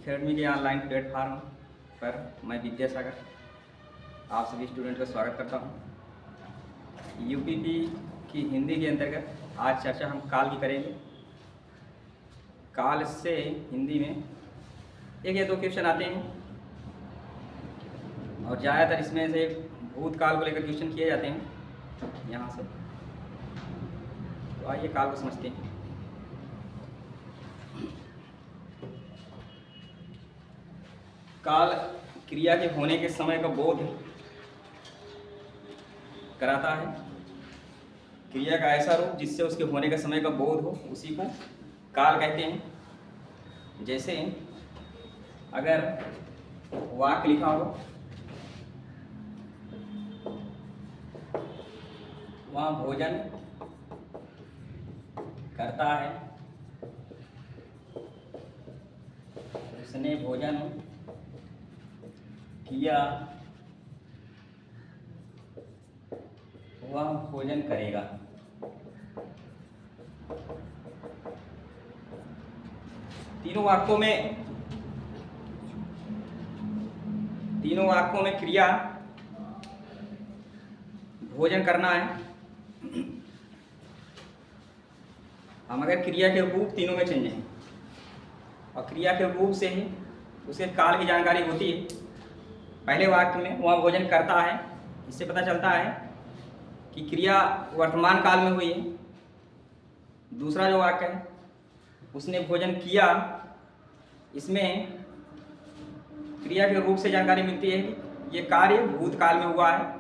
Academy के online platform पर मैं विद्यासागर आप सभी स्टूडेंट का स्वागत करता हूं। यूपीपी की हिंदी के अंतर्गत आज चर्चा हम काल की करेंगे। काल से हिंदी में एक या दो क्वेश्चन आते हैं और ज़्यादातर इसमें से भूतकाल को लेकर क्वेश्चन किए जाते हैं यहाँ से। तो आइए काल को समझते हैं। काल क्रिया के होने के समय का बोध कराता है। क्रिया का ऐसा रूप जिससे उसके होने का समय का बोध हो, उसी को काल कहते हैं। जैसे अगर वाक्य लिखा हो, वहाँ भोजन करता है, उसने भोजन किया, वह भोजन करेगा। तीनों वाक्यों में क्रिया भोजन करना है। हम अगर क्रिया के रूप तीनों में चेंज हैं और क्रिया के रूप से ही उसे काल की जानकारी होती है। पहले वाक्य में वह भोजन करता है, इससे पता चलता है कि क्रिया वर्तमान काल में हुई है। दूसरा जो वाक्य है, उसने भोजन किया, इसमें क्रिया के रूप से जानकारी मिलती है कि ये कार्य भूतकाल में हुआ है।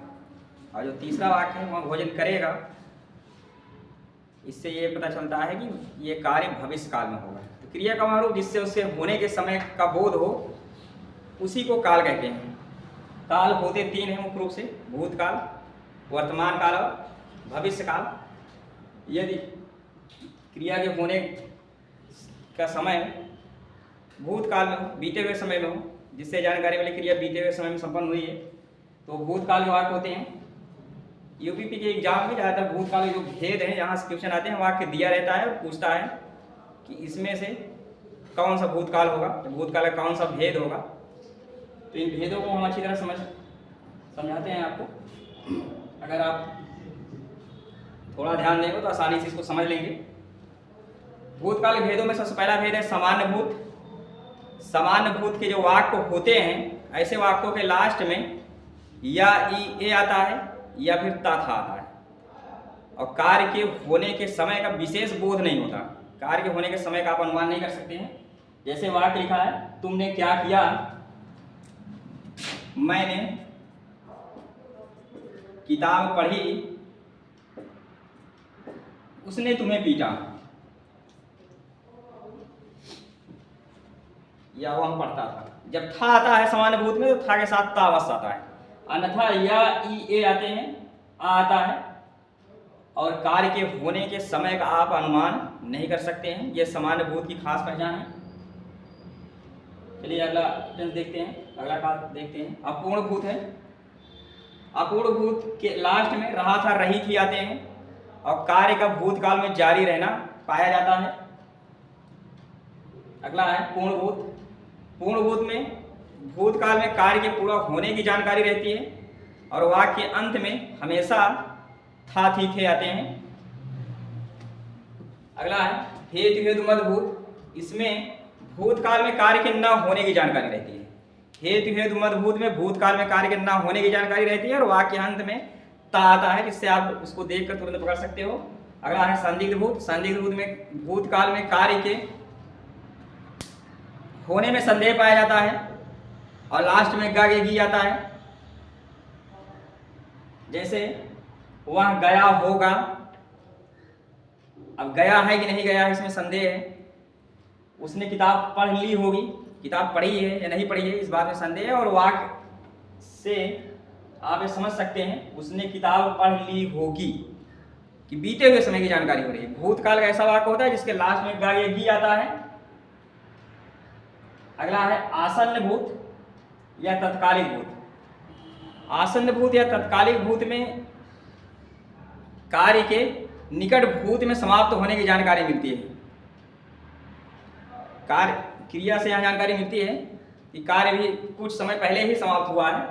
और जो तीसरा वाक्य है, वह भोजन करेगा, इससे ये पता चलता है कि ये कार्य भविष्य काल में होगा। तो क्रिया का रूप जिससे उससे होने के समय का बोध हो, उसी को काल कहते हैं। काल होते तीन हैं मुख्य रूप से, भूतकाल, वर्तमान काल और भविष्य काल। यदि क्रिया के होने का समय भूतकाल में हो, बीते हुए समय में हो, जिससे जानकारी मिले क्रिया बीते हुए समय में संपन्न हुई है, तो भूतकाल के वाक्य होते हैं। यूपीपी के एग्जाम में ज़्यादातर भूतकाल के जो भेद हैं, यहाँ से क्वेश्चन आते हैं, वाक्य दिया रहता है और पूछता है कि इसमें से कौन सा भूतकाल होगा, भूतकाल का कौन सा भेद होगा। तो इन भेदों को हम अच्छी तरह समझाते हैं आपको। अगर आप थोड़ा ध्यान देंगे तो आसानी से इसको समझ लेंगे। भूतकाल के भेदों में सबसे पहला भेद है सामान्य भूत। सामान्य भूत के जो वाक्य होते हैं, ऐसे वाक्यों के लास्ट में या ए आता है या फिर ता था आता है और कार्य के होने के समय का विशेष बोध नहीं होता। कार्य के होने के समय का आप अनुमान नहीं कर सकते हैं। जैसे वाक्य लिखा है, तुमने क्या किया, मैंने किताब पढ़ी, उसने तुम्हें पीटा, या वो हम पढ़ता था। जब था आता है सामान्य भूत में, तो था के साथ ता अवश्य आता है। अन्यथा या ई ए आते हैं, आ आता है, और कार्य के होने के समय का आप अनुमान नहीं कर सकते हैं। यह सामान्य भूत की खास पहचान है। चलिए अगला टेंस देखते हैं, अगला काल देखते हैं। अपूर्ण भूत है। अपूर्ण भूत के लास्ट में रहा था, रही थी आते हैं और कार्य का भूतकाल में जारी रहना पाया जाता है। अगला है पूर्ण भूत। पूर्ण भूत में भूतकाल में कार्य के पूरा होने की जानकारी रहती है और वाक्य के अंत में हमेशा था, थी, थे आते हैं। अगला है हेतु हेतु मद भूत। इसमें भूतकाल में कार्य के न होने की जानकारी रहती है। हेतु हेतु मद भूत में भूतकाल में कार्य के न होने की जानकारी रहती है और वाक्य अंत में ता आता है, जिससे आप उसको देखकर तुरंत पकड़ सकते हो। अगला है संदिग्ध भूत। संदिग्ध भूत में भूतकाल में कार्य के होने में संदेह पाया जाता है और लास्ट में गा गी आता है। जैसे वह गया होगा, अब गया है कि नहीं गया है इसमें संदेह है। उसने किताब पढ़ ली होगी, किताब पढ़ी है या नहीं पढ़ी है इस बात में संदेह है। और वाक्य से आप ये समझ सकते हैं उसने किताब पढ़ ली होगी कि बीते हुए समय की जानकारी हो रही है। भूतकाल का ऐसा वाक्य होता है जिसके लास्ट में गा गी आता है। अगला है आसन्न भूत या तत्कालिक भूत। आसन्न भूत या तत्कालिक भूत में कार्य के निकट भूत में समाप्त होने की जानकारी मिलती है। कार्य क्रिया से यहाँ जानकारी मिलती है कि कार्य भी कुछ समय पहले ही समाप्त हुआ है।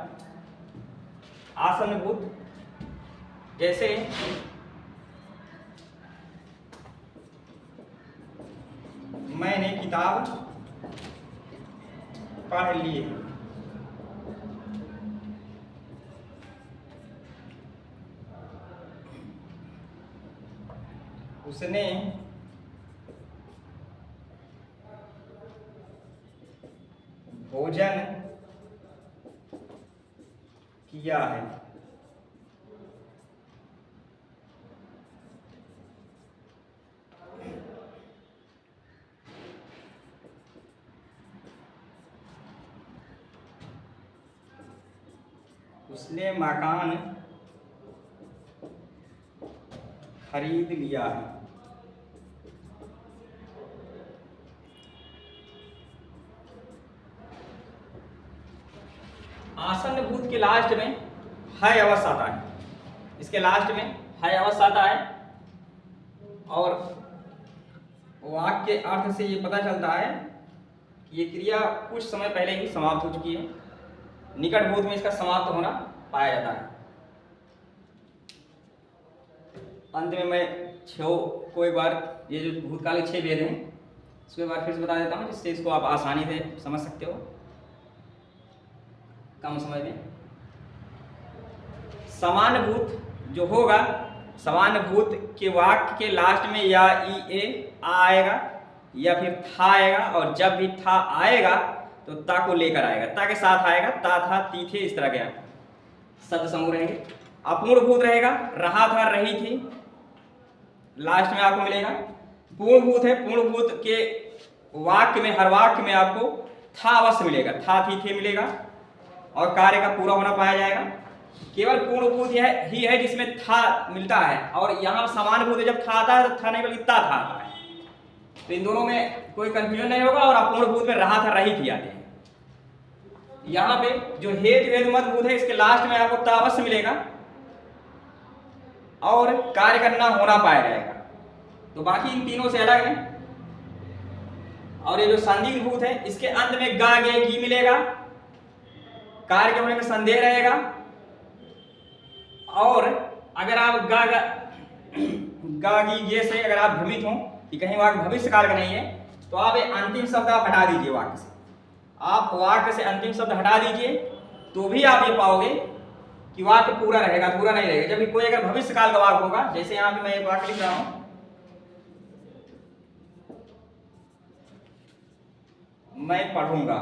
आसन्नभूत, जैसे मैंने किताब पढ़ ली है। उसने भोजन किया है। उसने मकान खरीद लिया है। आसन्न भूत के लास्ट में है अवश्य आता है। इसके लास्ट में है अवश्य आता है और वाक्य के अर्थ से ये पता चलता है कि ये क्रिया कुछ समय पहले ही समाप्त हो चुकी है। निकट भूत में इसका समाप्त होना पाया जाता है। अंत में मैं 6 को एक बार, ये जो भूतकाल के 6 भेद हैं इसको एक बार फिर से बता देता हूँ, जिससे इसको आप आसानी से समझ सकते हो कम समय में। समान भूत जो होगा, समान भूत के वाक्य के लास्ट में या ई ए आएगा या फिर था आएगा, और जब भी था आएगा तो ता को लेकर आएगा, ता के साथ आएगा। ता था, ती थे, इस तरह के शब्द समूह रहेंगे। अपूर्ण भूत रहेगा, रहा था, रही थी, लास्ट में आपको मिलेगा। पूर्ण भूत है, पूर्ण भूत के वाक्य में, हर वाक्य में आपको था अवश्य मिलेगा, था, थी, थे मिलेगा और कार्य का पूरा होना पाया जाएगा। केवल पूर्ण भूत ही है जिसमें था मिलता है, और यहाँ समान भूत जब था आता है तो था नहीं बल्कि ता था आता है। तो इन दोनों में कोई कंफ्यूजन नहीं होगा। और अपूर्ण भूत में रहा था, रही थी आते हैं। यहाँ पे जो हेतु वेद मत भूत है, इसके लास्ट में आपको ता अवश्य मिलेगा और कार्य करना होना पाया जाएगा। तो बाकी इन तीनों से अलग है। और ये जो संदिग्ध भूत है, इसके अंत में गा गे गी मिलेगा, कार्य के होने में संदेह रहेगा। और अगर आप गा गी गे से अगर आप भ्रमित हो कि कहीं वाक्य भविष्य काल का नहीं है, तो आप ये अंतिम शब्द आप हटा दीजिए वाक्य से। आप वाक्य से अंतिम शब्द हटा दीजिए तो भी आप ये पाओगे कि वाक्य पूरा रहेगा, पूरा नहीं रहेगा। जब भी कोई अगर भविष्य काल का वाक्य होगा, जैसे यहाँ पे मैं एक वाक्य लिख रहा हूं, मैं पढ़ूंगा,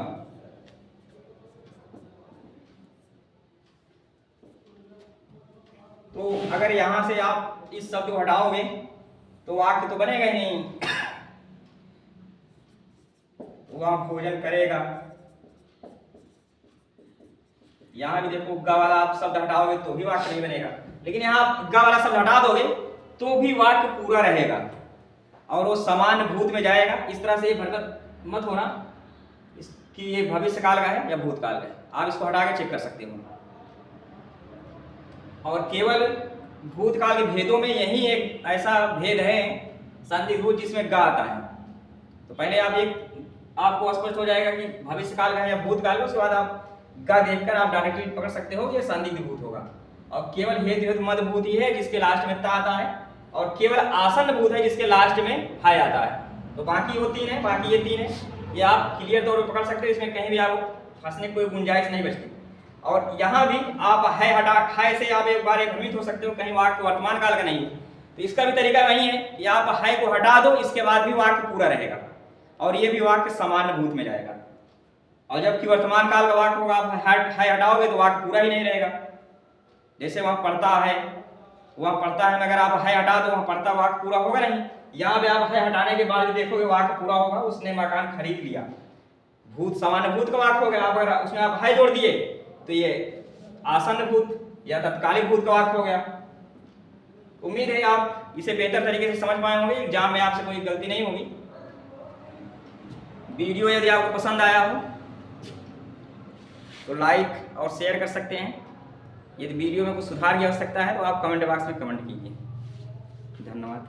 तो अगर यहां से आप इस शब्द को हटाओगे तो वाक्य तो बनेगा ही नहीं। वह भोजन करेगा, यहां भी देखो गा वाला आप शब्द हटाओगे तो भी वाक्य नहीं बनेगा। लेकिन यहां आप गा वाला शब्द हटा दोगे तो भी वाक्य पूरा रहेगा और वो समान भूत में जाएगा। इस तरह से ये भ्रमित मत होना कि ये भविष्य काल का है या भूतकाल का है। आप इसको हटा के चेक कर सकते हो। और केवल भूतकाल के भेदों में यही एक ऐसा भेद है संदिग्ध भूत जिसमें गा आता है। तो पहले आपको स्पष्ट हो जाएगा कि भविष्य काल का है या भूतकाल का। उसके बाद आप गा देखकर आप डायरेक्टली पकड़ सकते हो ये संदिग्ध भूत होगा। और केवल हेतु मद भूत ही है जिसके लास्ट में ता आता है, और केवल आसन्न भूत है जिसके लास्ट में हाय आता है। तो बाकी वो 3 है, बाकी ये 3 है, ये आप क्लियर तौर पर पकड़ सकते हो। इसमें कहीं भी आपको फंसने की कोई गुंजाइश नहीं बचती। और यहाँ भी आप है हटा, है से आप एक बार भ्रमित हो सकते हो कहीं वाक्य वर्तमान काल का नहीं है। तो इसका भी तरीका वही है कि आप है को हटा दो, इसके बाद भी वाक्य पूरा रहेगा और ये भी वाक्य सामान्य भूत में जाएगा। और जबकि वर्तमान काल का वाक्य होगा, आप है हटाओगे तो वाक्य पूरा ही नहीं रहेगा। जैसे वहां पढ़ता है, वहां पढ़ता है में अगर आप है हटा दो, वहां पढ़ता वाक्य पूरा होगा नहीं। यहाँ पे आप है हटाने के बाद भी देखोगे वाक्य पूरा होगा। उसने मकान खरीद लिया, भूत सामान्य भूत का वाक्य हो गया। आप अगर उसमें आप है जोड़ दिए तो ये आसन्न भूत या तत्कालिक भूत का वाक्य हो गया। उम्मीद है आप इसे बेहतर तरीके से समझ पाए होंगे, एग्जाम में आपसे कोई गलती नहीं होगी। वीडियो यदि आपको पसंद आया हो तो लाइक और शेयर कर सकते हैं। यदि वीडियो में कुछ सुधार की आवश्यकता है तो आप कमेंट बॉक्स में कमेंट कीजिए। धन्यवाद।